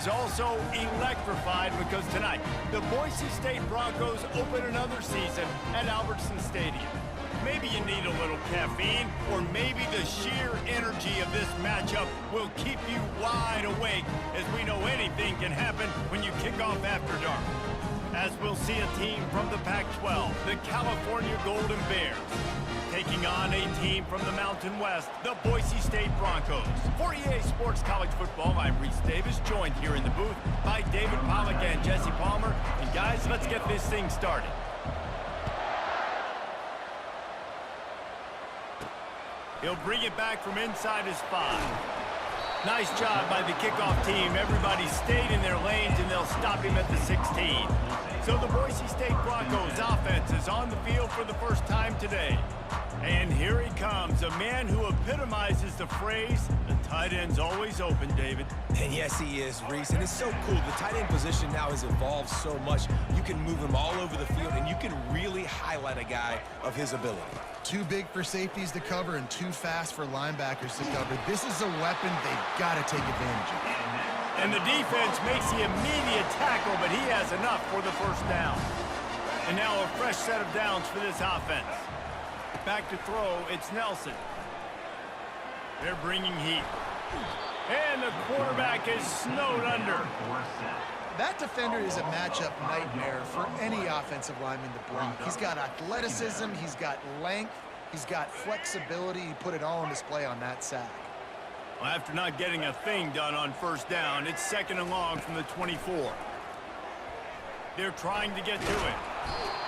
is also electrified because tonight, the Boise State Broncos open another season at Albertson Stadium. Maybe you need a little caffeine, or maybe the sheer energy of this matchup will keep you wide awake, as we know anything can happen when you kick off after dark. As we'll see a team from the Pac-12, the California Golden Bears, taking on a team from the Mountain West, the Boise State Broncos. For EA Sports College Football, I'm Reese Davis, joined here in the booth by David Pollack and Jesse Palmer. And guys, let's get this thing started. He'll bring it back from inside his 5. Nice job by the kickoff team. Everybody stayed in their lanes, and they'll stop him at the 16. So the Boise State Broncos offense is on the field for the first time today. And here he comes, a man who epitomizes the phrase, the tight end's always open, David. And yes, he is, Reese. And it's so cool. The tight end position now has evolved so much. You can move him all over the field, and you can really highlight a guy of his ability. Too big for safeties to cover and too fast for linebackers to cover. This is a weapon they've got to take advantage of. And the defense makes the immediate tackle, but he has enough for the first down. And now a fresh set of downs for this offense. Back to throw, it's Nelson. They're bringing heat. And the quarterback is snowed under. That defender is a matchup nightmare for any offensive lineman to block. He's got athleticism, he's got length, he's got flexibility. He put it all on display on that sack. Well, after not getting a thing done on first down, it's 2nd and long from the 24. They're trying to get to it.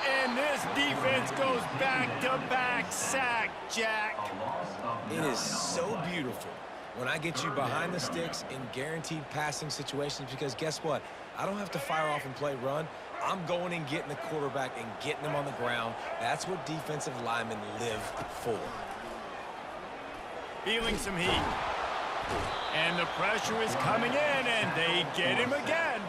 And this defense goes back-to-back sack, Jack. It is so beautiful when I get you behind the sticks in guaranteed passing situations, because guess what? I don't have to fire off and play run. I'm going and getting the quarterback and getting him on the ground. That's what defensive linemen live for. Feeling some heat. And the pressure is coming in, and they get him again.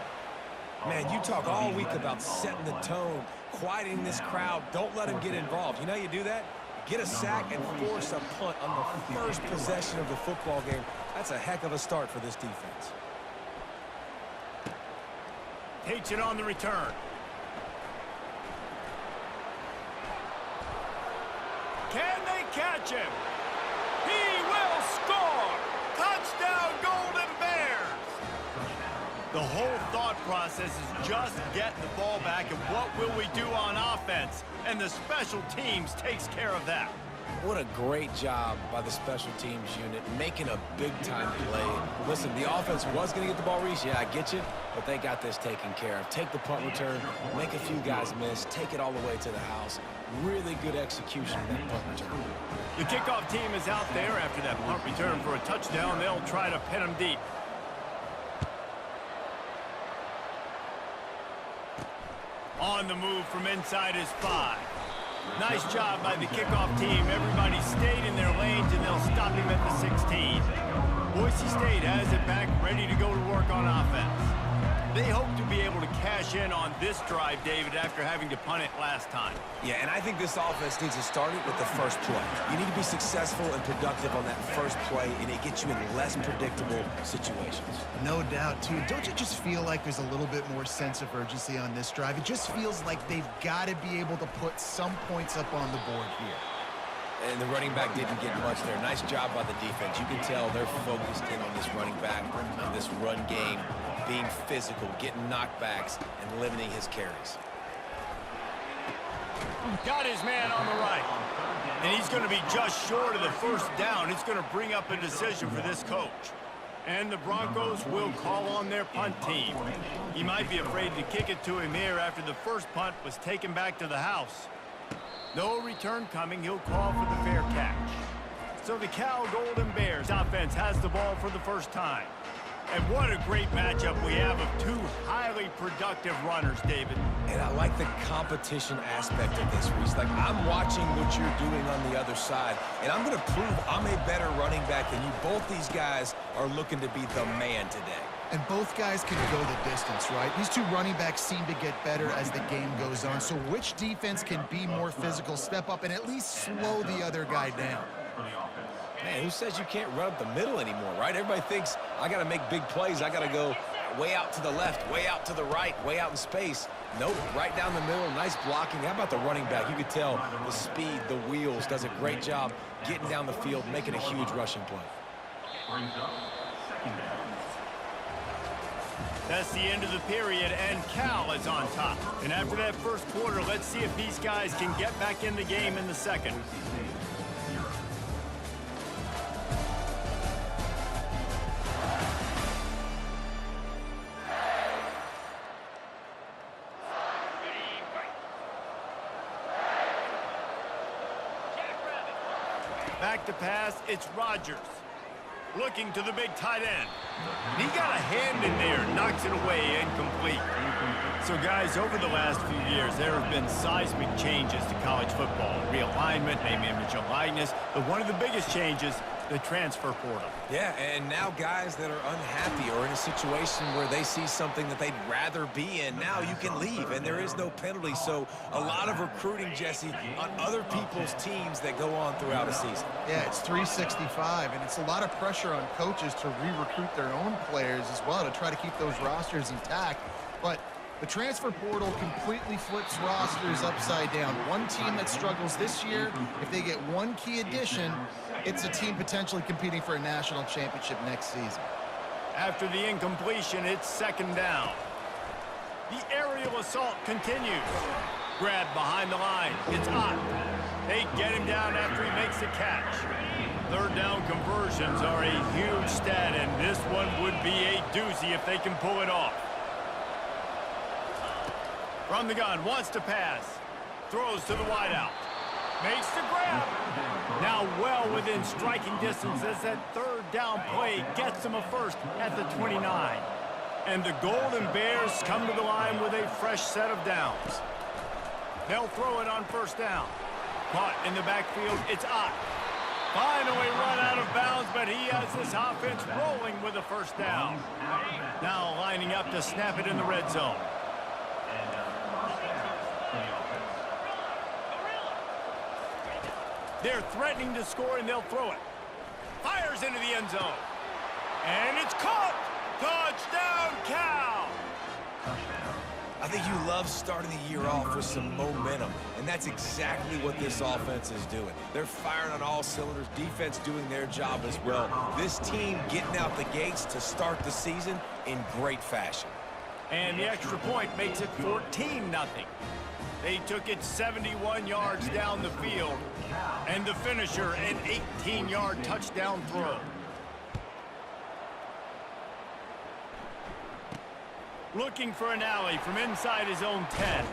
Man, you talk all week about setting the tone, quieting this crowd. Don't let him get involved. You know how you do that? Get a sack and force a punt on the first possession of the football game. That's a heck of a start for this defense. Takes it on the return. Can they catch him? He will score! Touchdown, Golden Bears! The whole thought process is just get the ball back, and what will we do on offense? And the special teams takes care of that. What a great job by the special teams unit, making a big-time play. Listen, the offense was going to get the ball, Reese. Yeah, I get you, but they got this taken care of. Take the punt return, make a few guys miss, take it all the way to the house. Really good execution of that punt return. The kickoff team is out there after that punt return for a touchdown. They'll try to pin him deep. On the move from inside his 5. Nice job by the kickoff team. Everybody stayed in their lanes, and they'll stop him at the 16. Boise State has it back, ready to go to work on offense. They hope to be able to cash in on this drive, David, after having to punt it last time. Yeah, and I think this offense needs to start it with the first play. You need to be successful and productive on that first play, and it gets you in less predictable situations. No doubt, too. Don't you just feel like there's a little bit more sense of urgency on this drive? It just feels like they've got to be able to put some points up on the board here. And the running back didn't get much there. Nice job by the defense. You can tell they're focused in on this running back, on this run game, being physical, getting knockbacks, and limiting his carries. Got his man on the right. And he's going to be just short of the first down. It's going to bring up a decision for this coach. And the Broncos will call on their punt team. He might be afraid to kick it to him here after the first punt was taken back to the house. No return coming. He'll call for the fair catch. So the Cal Golden Bears offense has the ball for the first time. And what a great matchup we have of two highly productive runners, David. And I like the competition aspect of this, Reese. Like, I'm watching what you're doing on the other side, and I'm going to prove I'm a better running back than you. Both these guys are looking to be the man today. And both guys can go the distance, right? These two running backs seem to get better as the game goes on. So which defense can be more physical, step up, and at least slow the other guy down? Man, who says you can't run up the middle anymore, right? Everybody thinks I got to make big plays. I got to go way out to the left, way out to the right, way out in space. Nope, right down the middle, nice blocking. How about the running back? You could tell the speed, the wheels, does a great job getting down the field, making a huge rushing play. That's the end of the period, and Cal is on top. And after that first quarter, let's see if these guys can get back in the game in the second. Back to pass, it's Rodgers. Looking to the big tight end. He got a hand in there, knocks it away, incomplete. So, guys, over the last few years, there have been seismic changes to college football. Realignment, name, image, and likeness. But one of the biggest changes, the transfer portal. Yeah, and now guys that are unhappy or in a situation where they see something that they'd rather be in, now you can leave, and there is no penalty. So a lot of recruiting, Jesse, on other people's teams that go on throughout a season. Yeah, it's 365, and it's a lot of pressure on coaches to re-recruit their own players as well to try to keep those rosters intact. But the transfer portal completely flips rosters upside down. One team that struggles this year, if they get one key addition, it's a team potentially competing for a national championship next season. After the incompletion, it's second down. The aerial assault continues. Grab behind the line. It's Ott. They get him down after he makes the catch. Third down conversions are a huge stat, and this one would be a doozy if they can pull it off. From the gun, wants to pass. Throws to the wideout. Makes the grab. Now well within striking distance as that third down play gets him a first at the 29. And the Golden Bears come to the line with a fresh set of downs. They'll throw it on first down. Caught in the backfield, it's Ott. Finally run out of bounds, but he has this offense rolling with a first down. Now lining up to snap it in the red zone. They're threatening to score, and they'll throw it. Fires into the end zone. And it's caught! Touchdown, Cal! I think you love starting the year off with some momentum, and that's exactly what this offense is doing. They're firing on all cylinders, defense doing their job as well. This team getting out the gates to start the season in great fashion. And the extra point makes it 14-0. They took it 71 yards down the field, and the finisher, an 18-yard touchdown throw. Looking for an alley from inside his own 10.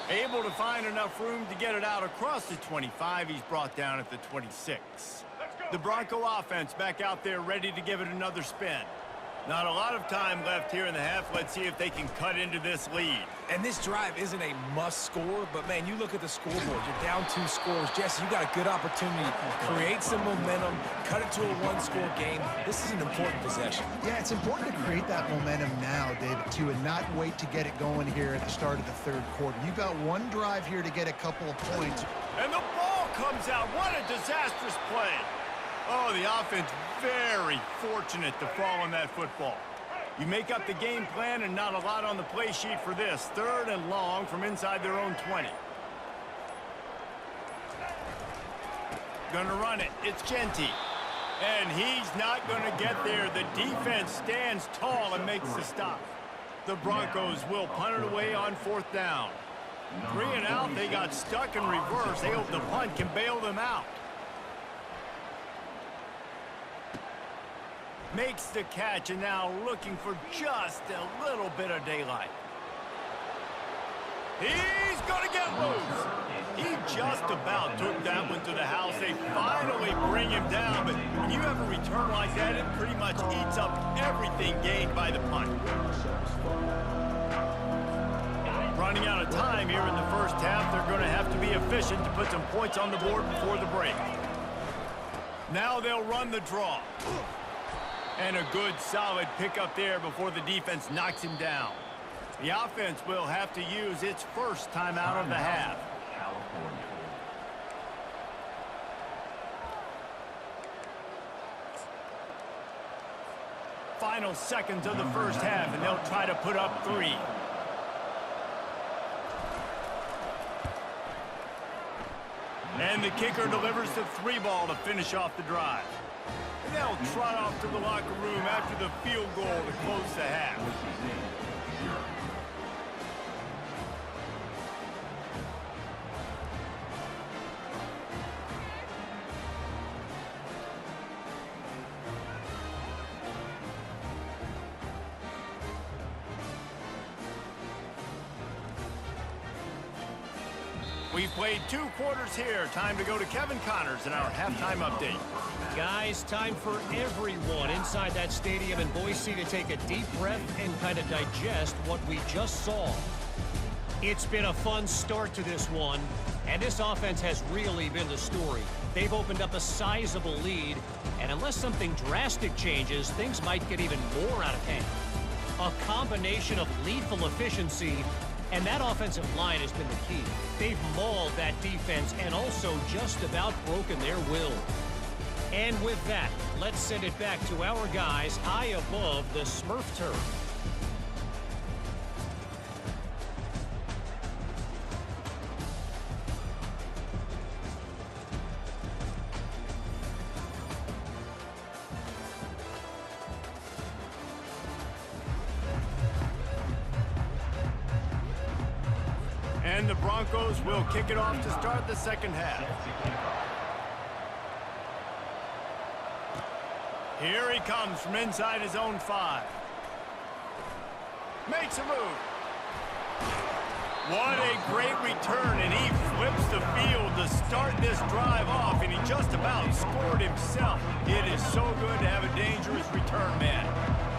Able to find enough room to get it out across the 25. He's brought down at the 26. The Bronco offense back out there ready to give it another spin. Not a lot of time left here in the half. Let's see if they can cut into this lead. And this drive isn't a must score, but man, you look at the scoreboard. You're down 2 scores. Jesse, you got a good opportunity to create some momentum, cut it to a 1-score game. This is an important possession. Yeah, it's important to create that momentum now, David, too, and not wait to get it going here at the start of the third quarter. You've got one drive here to get a couple of points. And the ball comes out. What a disastrous play. Oh, the offense very fortunate to fall on that football. You make up the game plan and not a lot on the play sheet for this. Third and long from inside their own 20. Gonna run it. It's Genty. And he's not gonna get there. The defense stands tall and makes the stop. The Broncos will punt it away on fourth down. 3 and out. They got stuck in reverse. They hope the punt can bail them out. Makes the catch, and now looking for just a little bit of daylight. He's going to get loose. He just about took that one to the house. They finally bring him down, but when you have a return like that, it pretty much eats up everything gained by the punt. Running out of time here in the first half. They're going to have to be efficient to put some points on the board before the break. Now they'll run the draw. And a good, solid pickup there before the defense knocks him down. The offense will have to use its first timeout of the half. Final seconds of the first half, and they'll to put up 3. And the kicker delivers the 3-ball to finish off the drive. And they'll trot off to the locker room after the field goal to close the half. We've played 2 quarters here. Time to go to Kevin Connors in our halftime update. Guys, time for everyone inside that stadium in Boise to take a deep breath and kind of digest what we just saw. It's been a fun start to this one, and this offense has really been the story. They've opened up a sizable lead, and unless something drastic changes, things might get even more out of hand. A combination of lethal efficiency, and that offensive line has been the key. They've mauled that defense and also just about broken their will. And with that, let's send it back to our guys high above the Smurf turf. And the Broncos will kick it off to start the second half. Here he comes from inside his own 5. Makes a move. What a great return, and he flips the field to start this drive off, and he just about scored himself. It is so good to have a dangerous return man.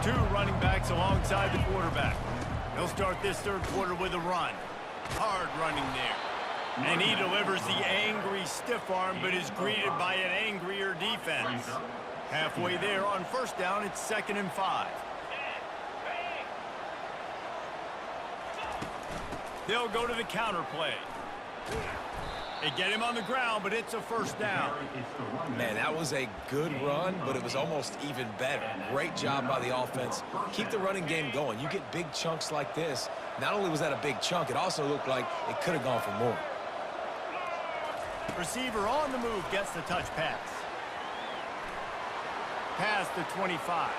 2 running backs alongside the quarterback. He'll start this third quarter with a run. Hard running there. And he delivers the angry stiff arm, but is greeted by an angrier defense. Halfway there on first down, it's 2nd and 5. They'll go to the counter play. They get him on the ground, but it's a first down. Man, that was a good run, but it was almost even better. Great job by the offense. Keep the running game going. You get big chunks like this. Not only was that a big chunk, it also looked like it could have gone for more. Receiver on the move gets the touch pass. Past the 25.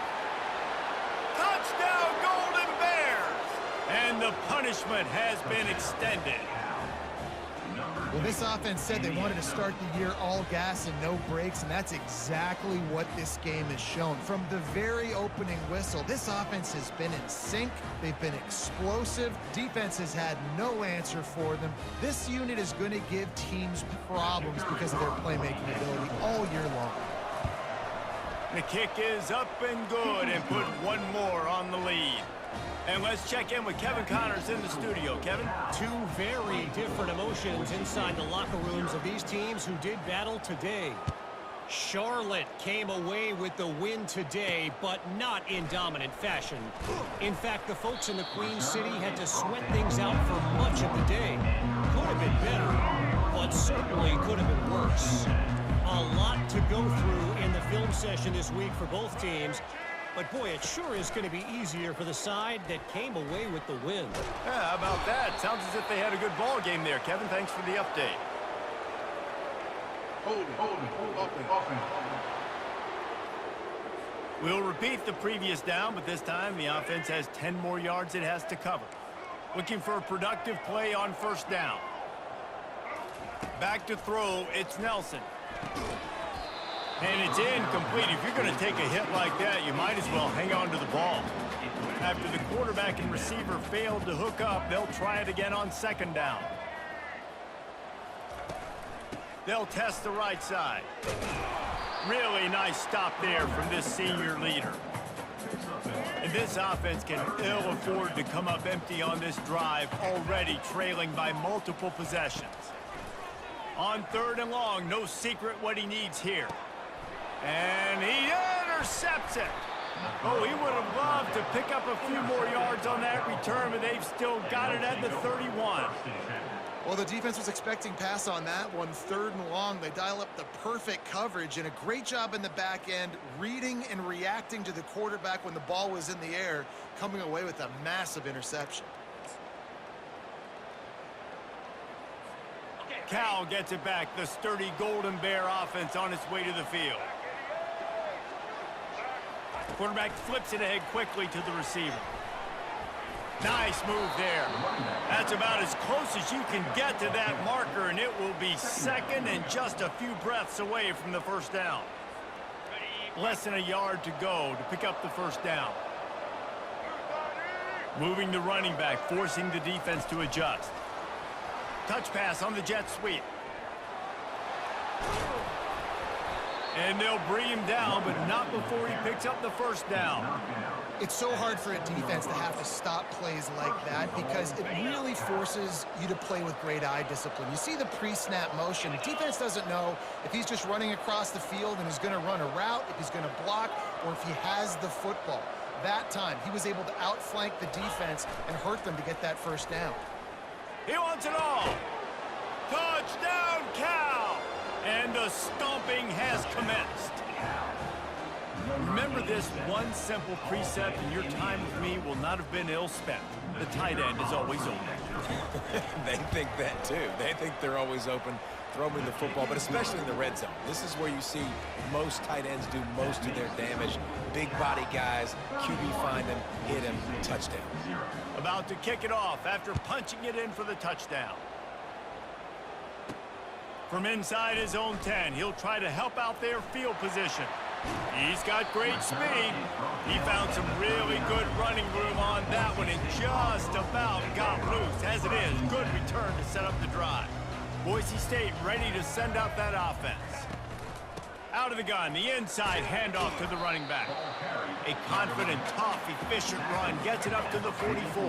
Touchdown, Golden Bears! And the punishment has been extended. Well, this offense said they wanted to start the year all gas and no brakes, and that's exactly what this game has shown. From the very opening whistle, this offense has been in sync. They've been explosive. Defense has had no answer for them. This unit is going to give teams problems because of their playmaking ability all year long. The kick is up and good, and put 1 more on the lead. And let's check in with Kevin Connors in the studio. Kevin? 2 very different emotions inside the locker rooms of these teams who did battle today. Charlotte came away with the win today, but not in dominant fashion. In fact, the folks in the Queen City had to sweat things out for much of the day. Could have been better, but certainly could have been worse. A lot to go through in the film session this week for both teams. But, boy, it sure is going to be easier for the side that came away with the win. Yeah, how about that? Sounds as if they had a good ball game there. Kevin, thanks for the update. We'll repeat the previous down, but this time the offense has 10 more yards it has to cover. Looking for a productive play on first down. Back to throw, it's Nelson. And it's incomplete. If you're going to take a hit like that, you might as well hang on to the ball. After the quarterback and receiver failed to hook up, they'll try it again on second down. They'll test the right side. Really nice stop there from this senior leader. And this offense can ill afford to come up empty on this drive, already trailing by multiple possessions. On 3rd and long, no secret what he needs here. And he intercepts it. Oh, he would have loved to pick up a few more yards on that return, but they've still got it at the 31. Well, the defense was expecting pass on that one, 3rd and long. They dial up the perfect coverage and a great job in the back end, reading and reacting to the quarterback when the ball was in the air, coming away with a massive interception. Cal gets it back. The sturdy Golden Bear offense on its way to the field. Quarterback flips it ahead quickly to the receiver. Nice move there. That's about as close as you can get to that marker, and it will be 2nd and just a few breaths away from the first down. Less than a yard to go to pick up the first down. Moving the running back, forcing the defense to adjust. Touch pass on the jet sweep. And they'll bring him down, but not before he picks up the first down. It's so hard for a defense to have to stop plays like that because it really forces you to play with great eye discipline. You see the pre-snap motion. The defense doesn't know if he's just running across the field and he's going to run a route, if he's going to block, or if he has the football. That time, he was able to outflank the defense and hurt them to get that first down. He wants it all. Touchdown, Cal! And the stomping has commenced. Remember this one simple precept, and your time with me will not have been ill spent. The tight end is always open. They think that too. They think they're always open, throwing the football, but especially in the red zone. This is where you see most tight ends do most of their damage. Big body guys, QB find him, hit him, touchdown. About to kick it off after punching it in for the touchdown. From inside his own 10, he'll try to help out their field position. He's got great speed. He found some really good running room on that one and just about got loose. As it is, good return to set up the drive. Boise State ready to send out that offense. Out of the gun, the inside handoff to the running back. A confident, tough, efficient run gets it up to the 44.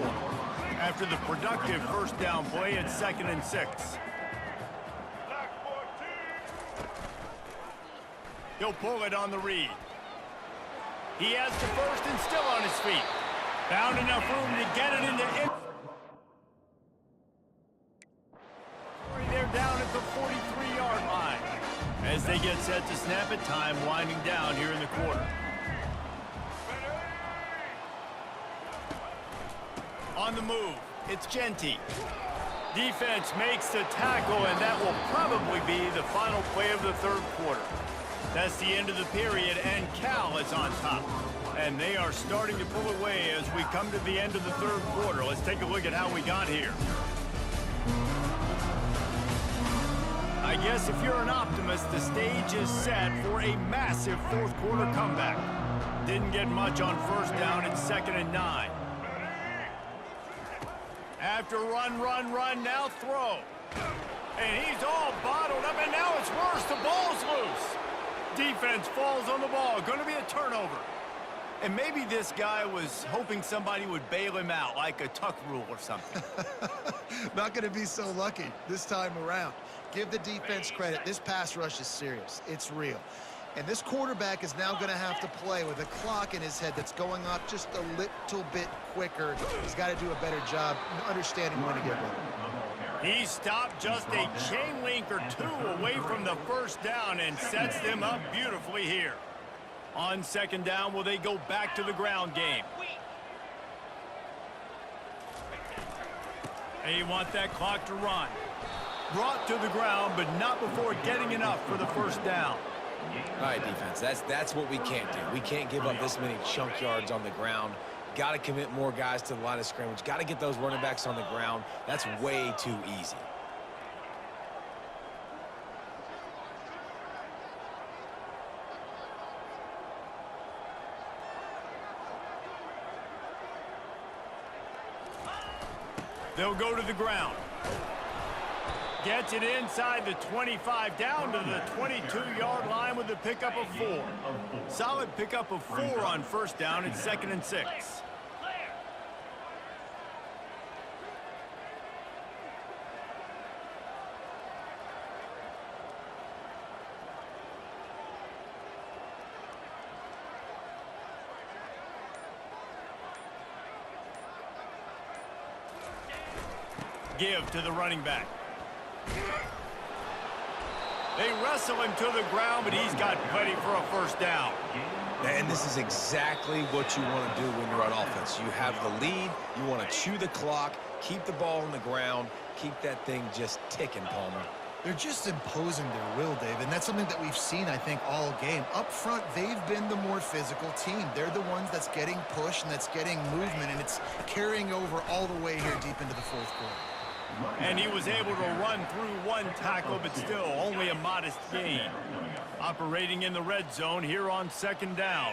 After the productive first down play, it's 2nd and 6. He'll pull it on the read. He has the first and still on his feet. Found enough room to get it into They're down at the 43-yard line. As they get set to snap it, time winding down here in the quarter. On the move, it's Genty. Defense makes the tackle, and that will probably be the final play of the 3rd quarter. That's the end of the period, and Cal is on top. And they are starting to pull away as we come to the end of the 3rd quarter. Let's take a look at how we got here. I guess if you're an optimist, the stage is set for a massive 4th quarter comeback. Didn't get much on first down. It's 2nd and 9. After run, now throw. And he's all bottled up, and now it's worse. The ball's loose. Defense falls on the ball. Going to be a turnover. And maybe this guy was hoping somebody would bail him out, like a tuck rule or something. Not going to be so lucky this time around. Give the defense credit. This pass rush is serious. It's real. And this quarterback is now going to have to play with a clock in his head that's going up just a little bit quicker. He's got to do a better job understanding when to get rid of it. He stopped just a chain link or two away from the first down and sets them up beautifully here. On 2nd down, will they go back to the ground game? They want that clock to run. Brought to the ground, but not before getting enough for the first down. All right, defense, that's what we can't do. We can't give up this many chunk yards on the ground. Got to commit more guys to the line of scrimmage. Got to get those running backs on the ground. That's way too easy. They'll go to the ground. Gets it inside the 25, down to the 22-yard line with a pickup of 4. Solid pickup of 4 on first down. It's 2nd and 6. Give to the running back. They wrestle him to the ground, but he's got plenty for a first down. And this is exactly what you want to do when you're on offense. You have the lead, you want to chew the clock, keep the ball on the ground, keep that thing just ticking, Palmer. They're just imposing their will, Dave, and that's something that we've seen, I think, all game. Up front, they've been the more physical team. They're the ones that's getting pushed and that's getting movement, and it's carrying over all the way here deep into the fourth quarter. And he was able to run through one tackle, but still only a modest gain. Operating in the red zone here on second down.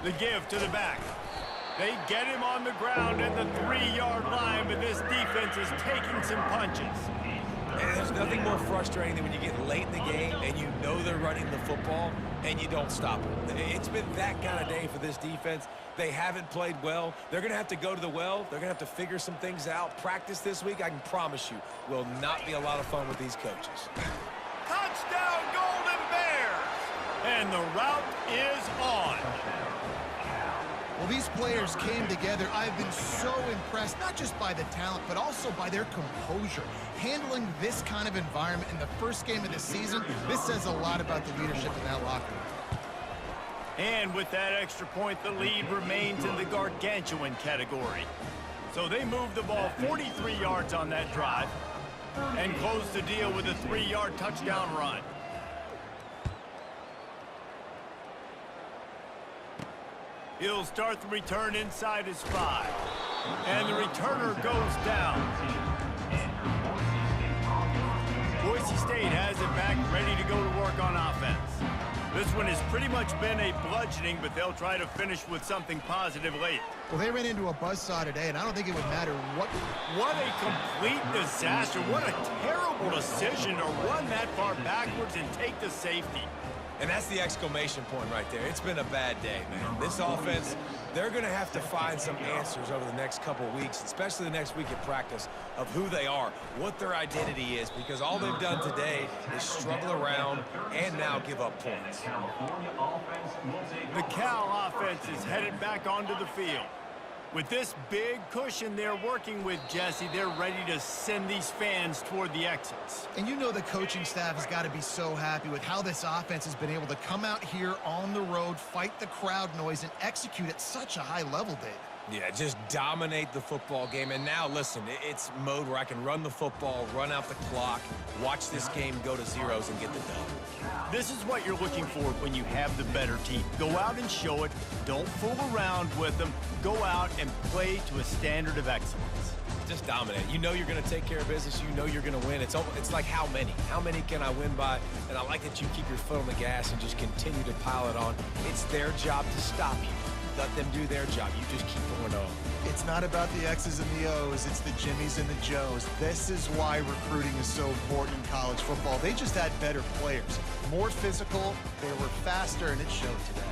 The give to the back. They get him on the ground at the 3-yard line, but this defense is taking some punches. And there's nothing more frustrating than when you get late in the game and you know they're running the football and you don't stop it. It's been that kind of day for this defense. They haven't played well. They're going to have to go to the well. They're going to have to figure some things out. Practice this week, I can promise you, will not be a lot of fun with these coaches. Touchdown, Golden Bears! And the route is on. Well, these players came together. I've been so impressed, not just by the talent, but also by their composure. Handling this kind of environment in the first game of the season, this says a lot about the leadership in that locker room. And with that extra point, the lead remains in the gargantuan category. So they move the ball 43 yards on that drive and close the deal with a 3-yard touchdown run. He'll start the return inside his 5. And the returner goes down. Boise State has it back, ready to go to work on offense. This one has pretty much been a bludgeoning, but they'll try to finish with something positive late. Well, they ran into a buzzsaw today, and I don't think it would matter what... What a complete disaster. What a terrible decision to run that far backwards and take the safety. And that's the exclamation point right there. It's been a bad day, man. This offense, they're going to have to find some answers over the next couple weeks, especially the next week at practice, of who they are, what their identity is, because all they've done today is struggle around and now give up points. The Cal offense is headed back onto the field. With this big cushion they're working with, Jesse, they're ready to send these fans toward the exits. And you know the coaching staff has got to be so happy with how this offense has been able to come out here on the road, fight the crowd noise, and execute at such a high level, Dave. Yeah, just dominate the football game. And now, listen, it's mode where I can run the football, run out the clock, watch this game go to zeros and get the dub. This is what you're looking for when you have the better team. Go out and show it. Don't fool around with them. Go out and play to a standard of excellence. Just dominate. You know you're going to take care of business. You know you're going to win. It's like how many? How many can I win by? And I like that you keep your foot on the gas and just continue to pile it on. It's their job to stop you. Let them do their job. You just keep going on. It's not about the X's and the O's. It's the Jimmies and the Joes. This is why recruiting is so important in college football. They just had better players. More physical, they were faster, and it showed today.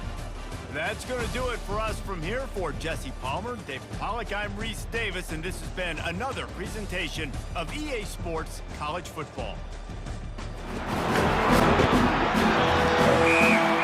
That's going to do it for us from here. For Jesse Palmer, Dave Pollack, I'm Reese Davis, and this has been another presentation of EA Sports College Football.